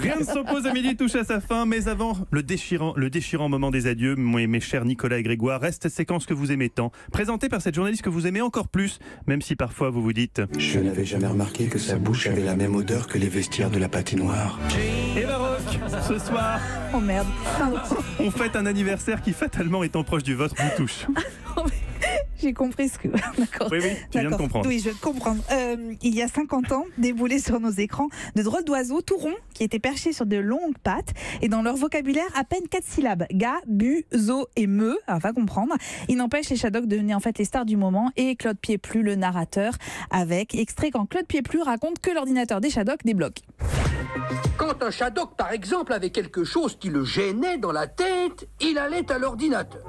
Rien ne s'oppose à midi touche à sa fin, mais avant le déchirant moment des adieux, mes chers Nicolas et Grégoire, reste cette séquence que vous aimez tant, présentée par cette journaliste que vous aimez encore plus, même si parfois vous vous dites « Je n'avais jamais remarqué que sa bouche avait la même odeur que les vestiaires de la patinoire. » Et Baroque, ce soir, Oh merde. Pardon. on fête un anniversaire qui fatalement étant proche du vôtre vous touche. J'ai compris ce que... D'accord. Oui, tu viens de comprendre. Oui, je viens de comprendre. Il y a 50 ans, déboulaient sur nos écrans de drôles d'oiseaux tout ronds qui étaient perchés sur de longues pattes et dans leur vocabulaire à peine 4 syllabes. Ga, bu, zo et me. Alors, va comprendre. Il n'empêche, les Shadocks devenaient en fait les stars du moment et Claude Pieplu, le narrateur, avec extrait quand Claude Pieplu raconte que l'ordinateur des Shadocks débloque. Quand un Shadok, par exemple, avait quelque chose qui le gênait dans la tête, il allait à l'ordinateur.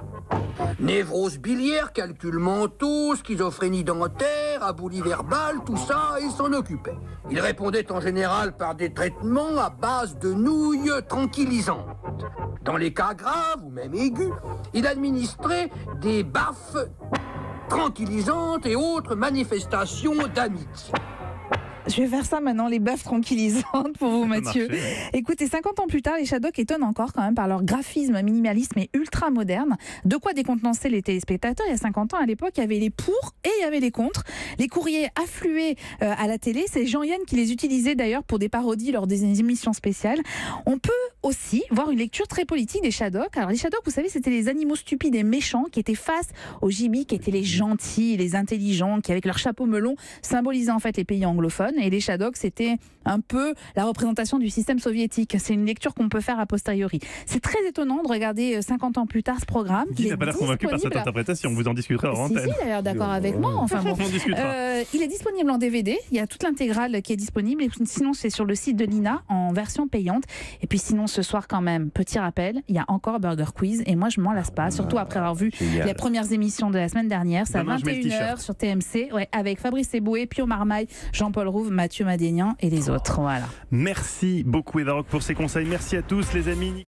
Névrose biliaire, calcul mentaux, schizophrénie dentaire, aboulie verbale, tout ça, il s'en occupait. Il répondait en général par des traitements à base de nouilles tranquillisantes. Dans les cas graves ou même aigus, il administrait des baffes tranquillisantes et autres manifestations d'amitié. Je vais faire ça maintenant, les baffes tranquillisantes pour vous, Mathieu. Écoutez, 50 ans plus tard, les Shadocks étonnent encore quand même par leur graphisme minimalisme et ultra moderne. De quoi décontenancer les téléspectateurs. Il y a 50 ans, à l'époque, il y avait les pour et il y avait les contre. Les courriers affluaient à la télé. C'est Jean-Yann qui les utilisait d'ailleurs pour des parodies lors des émissions spéciales. On peut aussi voir une lecture très politique des Shadocks. Alors les Shadocks, vous savez, c'était les animaux stupides et méchants qui étaient face aux gibis, qui étaient les gentils, les intelligents, qui avec leur chapeau melon symbolisaient en fait les pays anglophones. Et les Shadocks, c'était un peu la représentation du système soviétique. C'est une lecture qu'on peut faire a posteriori. C'est très étonnant de regarder 50 ans plus tard ce programme. Guy n'a pas l'air convaincu par cette interprétation. Vous en discuterez en antenne. Si, il a l'air d'accord avec moi. Enfin, bon. On discutera. Il est disponible en DVD. Il y a toute l'intégrale qui est disponible. Et sinon, c'est sur le site de l'INA en version payante. Et puis sinon, ce soir quand même, petit rappel, il y a encore Burger Quiz. Et moi, je m'en lasse pas. Surtout après avoir vu les premières émissions de la semaine dernière. C'est à 21h sur TMC. Ouais, avec Fabrice Eboué, Pio Marmaille, Jean-Paul Rouve, Mathieu Madénian et les autres. Voilà. Merci beaucoup Eva Rock pour ces conseils. Merci à tous les amis.